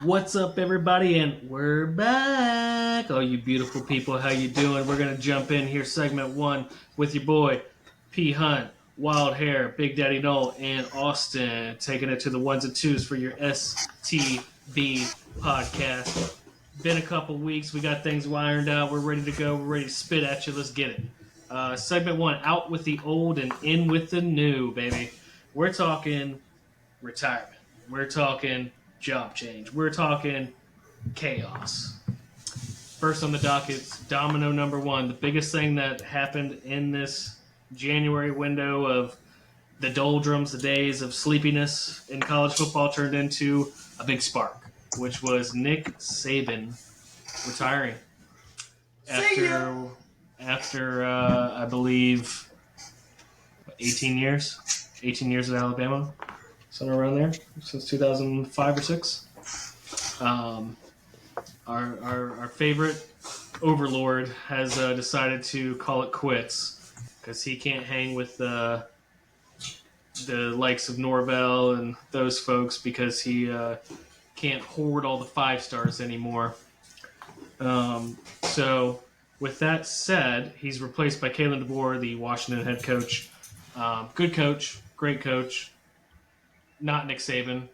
What's up, everybody? And we're back. Oh, you beautiful people, how you doing? We're gonna jump in here, segment one, with your boy P Hunt, Wild Hair, Big Daddy Noel, and Austin, taking it to the ones and twos for your STB podcast. Been a couple weeks. We got things ironed out. We're ready to go. We're ready to spit at you. Let's get it. Segment one: out with the old and in with the new, baby. We're talking retirement. We're talking job change. We're talking chaos. First on the docket, domino number one. The biggest thing that happened in this January window of the doldrums, the days of sleepiness in college football turned into a big spark, which was Nick Saban retiring after I believe 18 years, 18 years at Alabama, somewhere around there, since 2005 or six. Our favorite overlord has decided to call it quits because he can't hang with the likes of Norvell and those folks because he can't hoard all the 5 stars anymore. So with that said, he's replaced by Kalen DeBoer, the Washington head coach. Good coach, great coach. Not Nick Saban.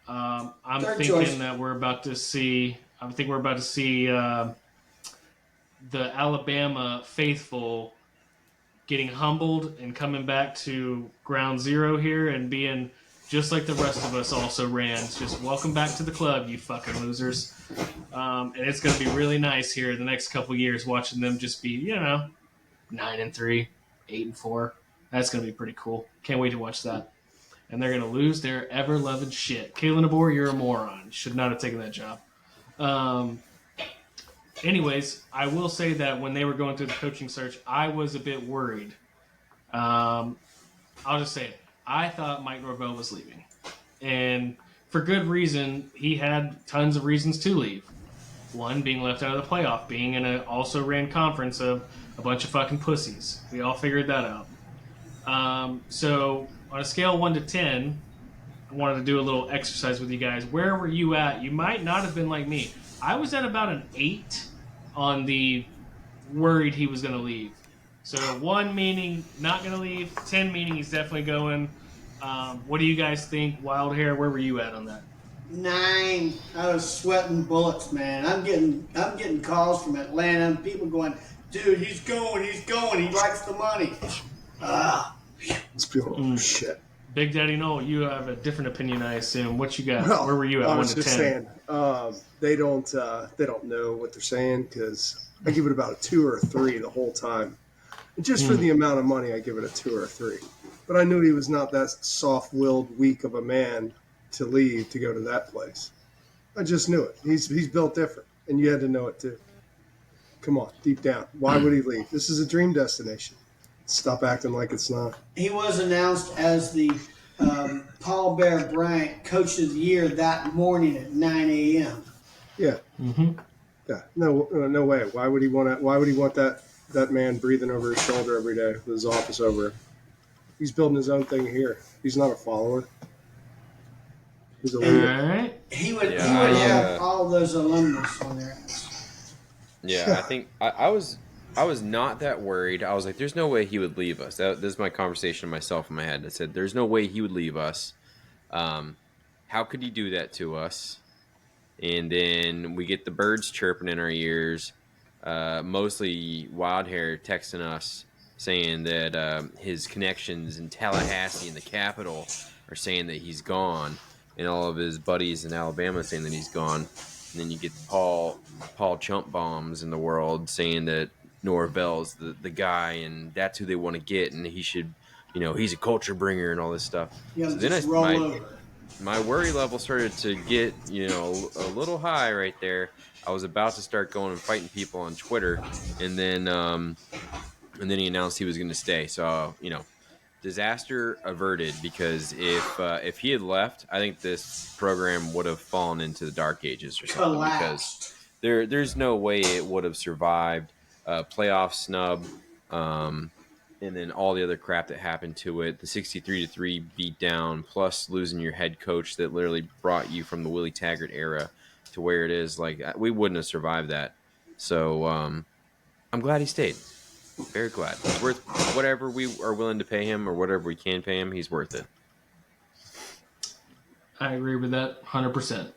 I'm Third thinking choice. that we're about to see. I think we're about to see the Alabama faithful getting humbled and coming back to ground zero here and being just like the rest of us also ran. Just welcome back to the club, you fucking losers. And it's going to be really nice here in the next couple years watching them just be, 9-3, 8-4. That's going to be pretty cool. Can't wait to watch that. And they're going to lose their ever-loving shit. Kalen DeBoer, you're a moron. Should not have taken that job. Anyways, I will say that when they were going through the coaching search, I was a bit worried. I'll just say it. I thought Mike Norvell was leaving. And for good reason, he had tons of reasons to leave. One, being left out of the playoff, being in an also-ran conference of a bunch of fucking pussies. We all figured that out. So on a scale of 1 to 10, I wanted to do a little exercise with you guys. Where were you at? You might not have been like me. I was at about an 8 on the worried he was going to leave. So 1 meaning not going to leave, 10 meaning he's definitely going. What do you guys think? Wild Hair, where were you at on that? 9. I was sweating bullets, man. I'm getting calls from Atlanta. People going, dude, he's going. He likes the money. These people are shit. Big Daddy Noel, you have a different opinion, I assume. What you got? Well, Where were you at? I 1 was to just 10? saying, they don't know what they're saying because I give it about a 2 or a 3 the whole time. And just for the amount of money, I give it a 2 or a 3. But I knew he was not that soft-willed, weak of a man to leave to go to that place. I just knew it. He's built different, and you had to know it too. Come on, deep down, why would he leave? This is a dream destination. Stop acting like it's not. He was announced as the Paul Bear Bryant Coach of the Year that morning at 9 a.m. Yeah. Mm-hmm. Yeah. No way. Why would he want that man breathing over his shoulder every day with his office over him? He's building his own thing here. He's not a follower. He's a All leader. right. He would have all those alumnus on their ass. Yeah, I think I was not that worried. I was like, there's no way he would leave us. This is my conversation myself in my head. I said, there's no way he would leave us. How could he do that to us? And then we get the birds chirping in our ears, mostly Wild Hair texting us saying that his connections in Tallahassee and the Capitol are saying that he's gone, and all of his buddies in Alabama saying that he's gone. And then you get Paul Chump Bombs in the world saying that Norvell's the guy, and that's who they want to get, and he should, he's a culture bringer and all this stuff. Yeah, so then roll over. My worry level started to get, a little high right there. I was about to start going and fighting people on Twitter, and then he announced he was going to stay. So, disaster averted, because if he had left, I think this program would have fallen into the dark ages or something. Collapsed. Because there's no way it would have survived a playoff snub, and then all the other crap that happened to it, the 63-3 beat down, plus losing your head coach that literally brought you from the Willie Taggart era to where it is. Like we wouldn't have survived that. So I'm glad he stayed. Very glad. He's worth whatever we are willing to pay him or whatever we can pay him. He's worth it. I agree with that 100%.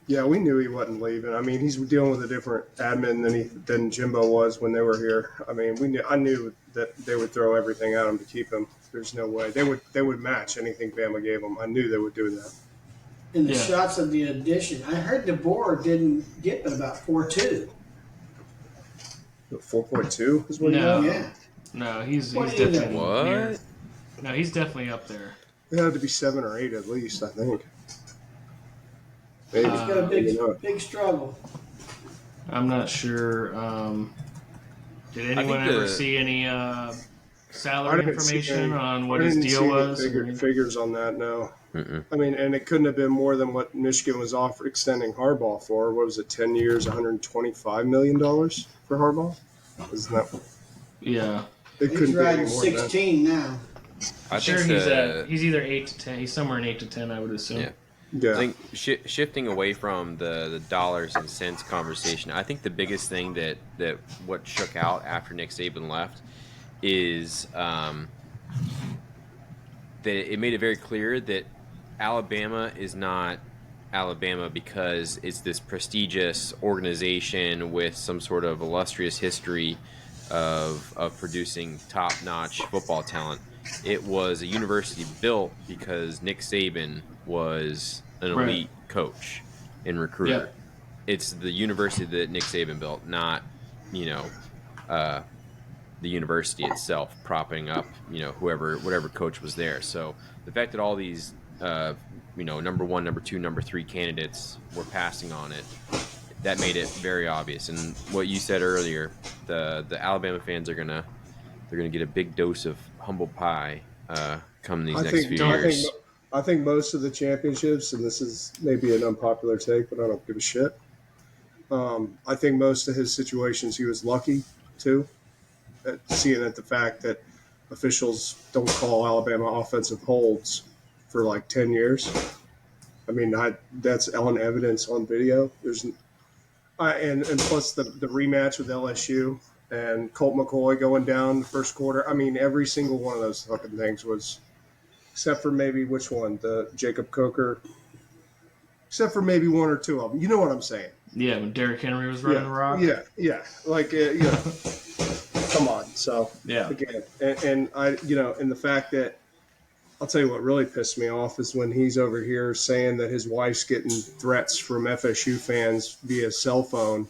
Yeah, we knew he wasn't leaving. I mean, he's dealing with a different admin than Jimbo was when they were here. I mean, I knew that they would throw everything at him to keep him. There's no way they would match anything Bama gave them. I knew they would do that. In the shots of the addition, I heard DeBoer didn't get but about 4.2. 4.2 is what he No. got? Yeah. No, he's What do you definitely What? near. No, he's definitely up there. It had to be 7 or 8 at least, I think. Maybe. He's got a big struggle. I'm not sure. Did anyone think ever see any salary didn't see information any- on what I his didn't deal see was? any figures on that, no. Mm-mm. I mean, and it couldn't have been more than what Michigan was extending Harbaugh for. What was it, 10 years, $125 million for Harbaugh? Isn't that? Yeah. It He's couldn't be any riding more than that. 16 now. I Sure, think he's either 8 to 10. He's somewhere in 8 to 10, I would assume. Yeah. Yeah. I think shifting away from the dollars and cents conversation, I think the biggest thing that what shook out after Nick Saban left is that it made it very clear that Alabama is not Alabama because it's this prestigious organization with some sort of illustrious history of producing top-notch football talent. It was a university built because Nick Saban was an elite coach and recruiter. Yeah. It's the university that Nick Saban built, not, the university itself propping up, whatever coach was there. So the fact that all these, number 1, number 2, number 3 candidates were passing on it, that made it very obvious. And what you said earlier, the Alabama fans they're gonna get a big dose of humble pie come these next few years. I think most of the championships, and this is maybe an unpopular take, but I don't give a shit. I think most of his situations he was lucky too, seeing at the fact that officials don't call Alabama offensive holds for like 10 years. I mean, that's on evidence on video. There's and plus the rematch with LSU and Colt McCoy going down the first quarter. I mean, every single one of those fucking things was, except for maybe which one, the Jacob Coker, except for maybe 1 or 2 of them. You know what I'm saying? Yeah, when Derrick Henry was running the rock. Yeah. Like, come on. So, Yeah. again, and I, and the fact that, I'll tell you what really pissed me off is when he's over here saying that his wife's getting threats from FSU fans via cell phone,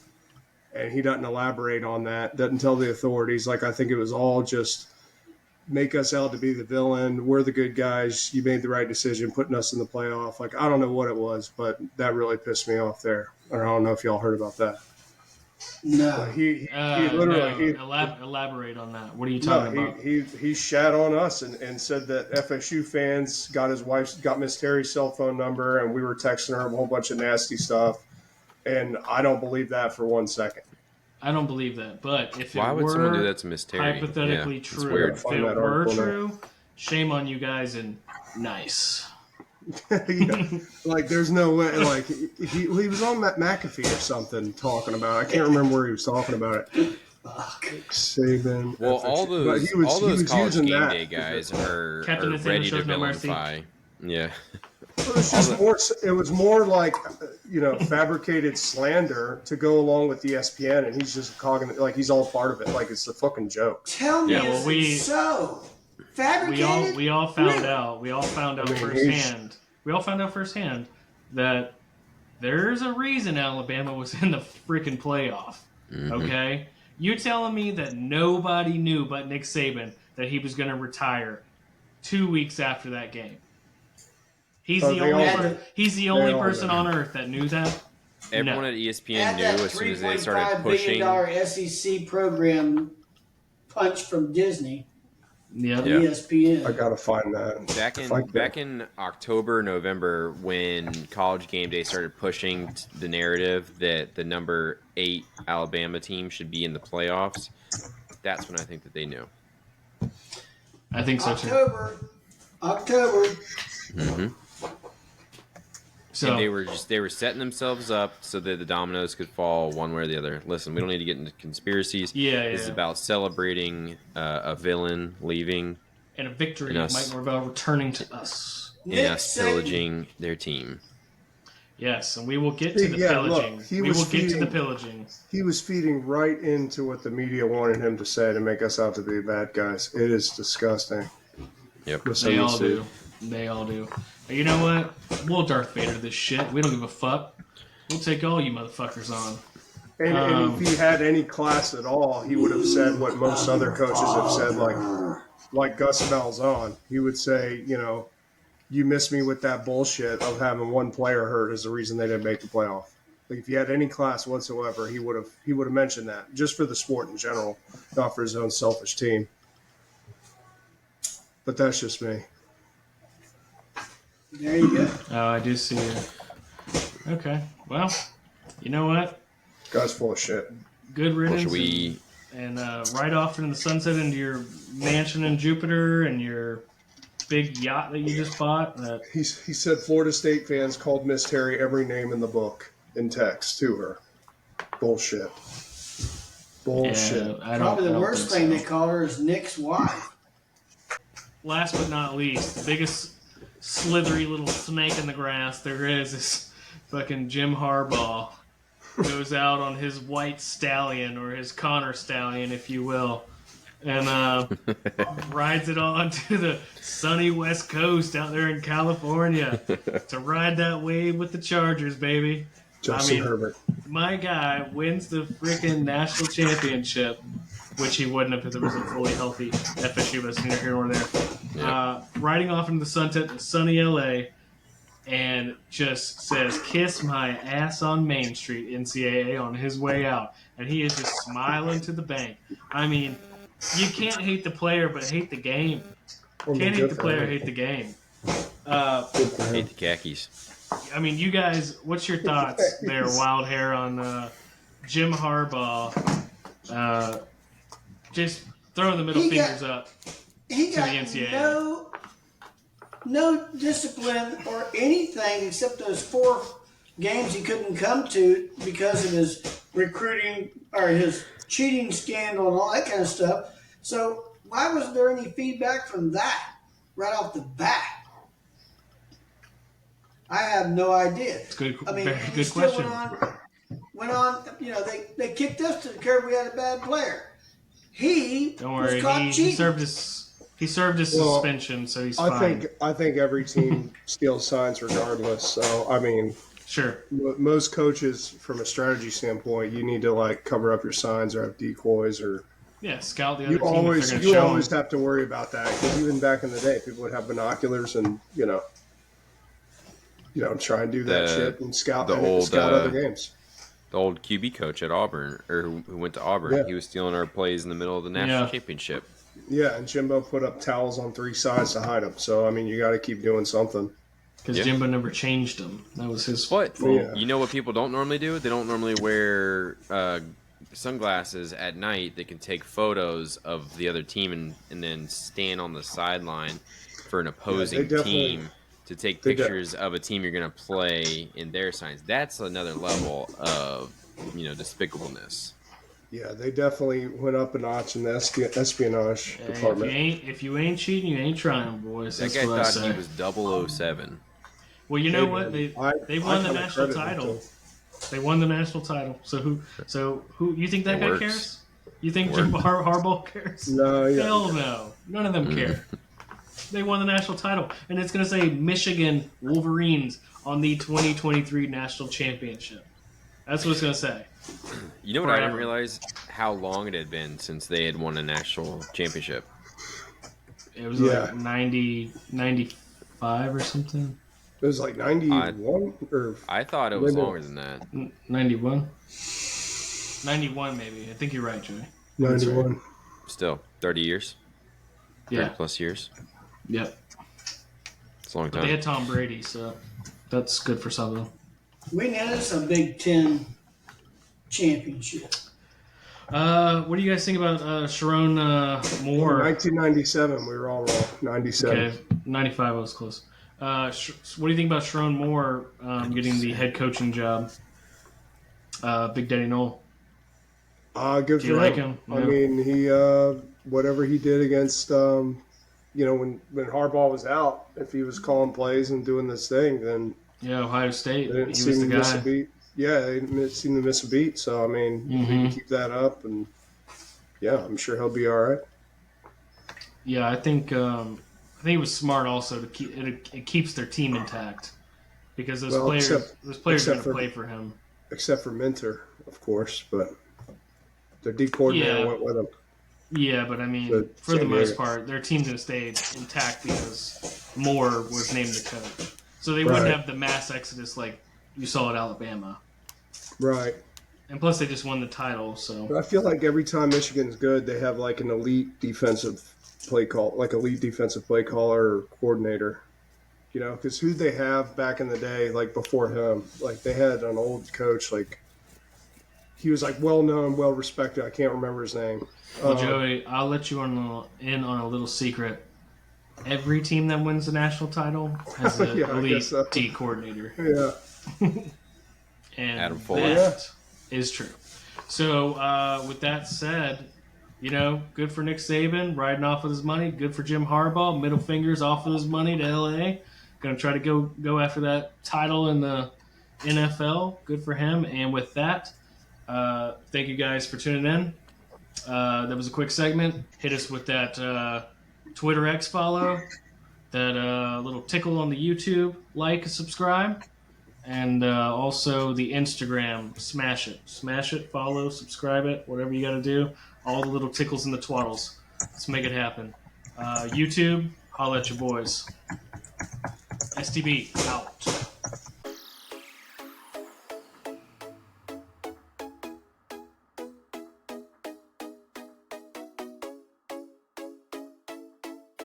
and he doesn't elaborate on that, doesn't tell the authorities. Like, I think it was all just make us out to be the villain. We're the good guys. You made the right decision putting us in the playoff. Like, I don't know what it was, but that really pissed me off there. Or I don't know if y'all heard about that. No. He literally elaborate on that. What are you talking about? He shat on us and said that FSU fans got Miss Terry's cell phone number, and we were texting her a whole bunch of nasty stuff. And I don't believe that for 1 second. I don't believe that. But if Why it would were someone do that to Miss Terry? hypothetically Yeah, it's true, weird. if it were true, shame on you guys and nice. Yeah. Like, there's no way. Like, he was on McAfee or something talking about it. I can't remember where he was talking about it. Saban. Well, FSU. all But those he was college using game that. day guys are Captain Nathaniel ready to shows no mercy. vilify. Yeah. It was just more. It was more like fabricated slander to go along with ESPN, and he's just cogging like he's all part of it, like it's a fucking joke. Tell me, Yeah, well, is it so fabricated? We all found Really? out. We all found out I mean, firsthand. We all found out firsthand that there's a reason Alabama was in the freaking playoff. Okay, you telling me that nobody knew but Nick Saban that he was going to retire 2 weeks after that game? He's Oh, the they only. all- He's the they only all person know. on earth that knew that. Everyone No. at ESPN Had knew that as soon as they $3.5 started billion pushing. SEC program punch from Disney, Yep. Yeah. ESPN. I gotta find that. Back in October, November, when College Game Day started pushing the narrative that the number 8 Alabama team should be in the playoffs, that's when I think that they knew. I think so too. October. So So they were setting themselves up so that the dominoes could fall one way or the other. Listen, we don't need to get into conspiracies. Yeah, This is about celebrating a villain leaving and a victory and of Mike us Norvell returning to us. and Nick us Saban. pillaging their team. Yes, and we will get to the Yeah, pillaging. look, he we was will get to the feeding- pillaging. He was feeding right into what the media wanted him to say to make us out to be bad guys. It is disgusting. Yep. They all do. They all do. But you know what? We'll Darth Vader this shit. We don't give a fuck. We'll take all you motherfuckers on. And if he had any class at all, he would have said what most other coaches have said, like Gus Malzahn. He would say, you missed me with that bullshit of having one player hurt is the reason they didn't make the playoff. Like if he had any class whatsoever, he would have mentioned that just for the sport in general, not for his own selfish team. But that's just me. There you go. Oh, I do see it. Okay. Well, you know what? Guy's full of shit. Good Well, riddance. should we? And right off into the sunset into your mansion in Jupiter and your big yacht that you just bought. He said Florida State fans called Miss Terry every name in the book in text to her. Bullshit. Bullshit. Yeah, I Probably the don't worst think thing so. they call her is Nick's wife. Last but not least, the biggest slithery little snake in the grass there is fucking Jim Harbaugh. Goes out on his white stallion, or his Connor stallion, if you will, and rides it on to the sunny West Coast out there in California to ride that wave with the Chargers, baby. Justin Herbert. My guy wins the freaking national championship, which he wouldn't have if there was a fully healthy FSU, but it's neither here nor there. Yeah. Riding off into the sunset in sunny LA, and just says, "Kiss my ass on Main Street," NCAA, on his way out. And he is just smiling to the bank. I mean, you can't hate the player, but hate the game. Well, Can't hate good the for player, him. hate the game. Good for him. Hate the khakis. I mean, you guys, what's your thoughts there, Wild Hair, on Jim Harbaugh? Just throwing the middle He got- fingers up. He To got the NCAA. no discipline or anything except those 4 games he couldn't come to because of his recruiting or his cheating scandal and all that kind of stuff. So why wasn't there any feedback from that right off the bat? I have no idea. It's good, I mean, very he good still question. went on. They kicked us to the curb. We had a bad player. He Don't was worry, caught he cheating. served his Well, suspension, so he's fine. I think every team steals signs regardless. So I mean, Sure. most coaches, from a strategy standpoint, you need to cover up your signs or have decoys or. Yeah, scout the other You team always if they're going to show always them. have to worry about that because even back in the day, people would have binoculars and try and do that The- shit and scout the old, other games. The old QB coach at Auburn, or who went to Auburn, Yeah. he was stealing our plays in the middle of the national Yeah. championship. Yeah, and Jimbo put up towels on 3 sides to hide them. So I mean, you got to keep doing something. Because Yeah. Jimbo never changed them. That was his But fault. Yeah. you know what people don't normally do? They don't normally wear sunglasses at night. They can take photos of the other team and then stand on the sideline for an opposing definitely- team to take they de- pictures of a team you're going to play in their signs. That's another level of despicableness. Yeah, they definitely went up a notch in the espionage Hey, department. if you ain't cheating, you ain't trying, boys. That That's guy what I thought say. he was 007. Well, you know Hey, what? man, They I won the kinda national credit him, title. too. They won the national title. So who you think that It guy works. cares? You think It Jim Harbaugh cares? No, yeah. Hell no. None of them care. They won the national title, and it's going to say Michigan Wolverines on the 2023 national championship. That's what it's going to say. You know what I didn't Forever. realize? How long it had been since they had won a national championship. It was Yeah. like 95 or something. It was like 91 or I thought it was Maybe- longer than that. 91? 91 maybe. I think you're right, Joey. 91. Still, 30 years? 30 Yeah. plus years? Yep. It's a long But they time. had Tom Brady, so that's good for some of them. We needed some Big Ten championship. What do you guys think about Sharon Moore? 1997, we were all wrong. 97. Okay, 95 was close. What do you think about Sharon Moore getting the head coaching job? Big Daddy Noel. Good Do you for like him. him? I Yeah. mean, he whatever he did against when Harbaugh was out, if he was calling plays and doing this thing, then Yeah, Ohio State. they didn't He seem was the to miss a guy. beat. Yeah, they didn't seem to miss a beat. So I mean, if he can keep that up, and yeah, I'm sure he'll be all right. Yeah, I think it was smart also to keep it keeps their team intact because those Well, players are except going to for play for him. except for Minter, of course, but their D coordinator Yeah, went with him. yeah, but I mean, So for the San most Diego. part, their team's going to stay intact because Moore was named the coach, so they wouldn't Right. have the mass exodus like you saw at Alabama. Right. And plus, they just won the title, so But I feel like every time Michigan's good, they have like an elite defensive play caller or coordinator. You know, because who they have back in the day, like before him, like they had an old coach, like he was like well known, well respected. I can't remember his name. well, Joey, I'll let you in on a little secret. Every team that wins the national title has an Yeah, I elite guess so. D coordinator. Yeah. And Adam Fuller. that is true. So, with that said, good for Nick Saban riding off with his money. Good for Jim Harbaugh, middle fingers off with his money to LA. Going to try to go after that title in the NFL. Good for him. And with that, thank you guys for tuning in. That was a quick segment. Hit us with that Twitter X follow, that little tickle on the YouTube, like, subscribe. And also the Instagram, smash it, follow, subscribe it, whatever you got to do. All the little tickles and the twaddles. Let's make it happen. YouTube, holla at your boys. STB out.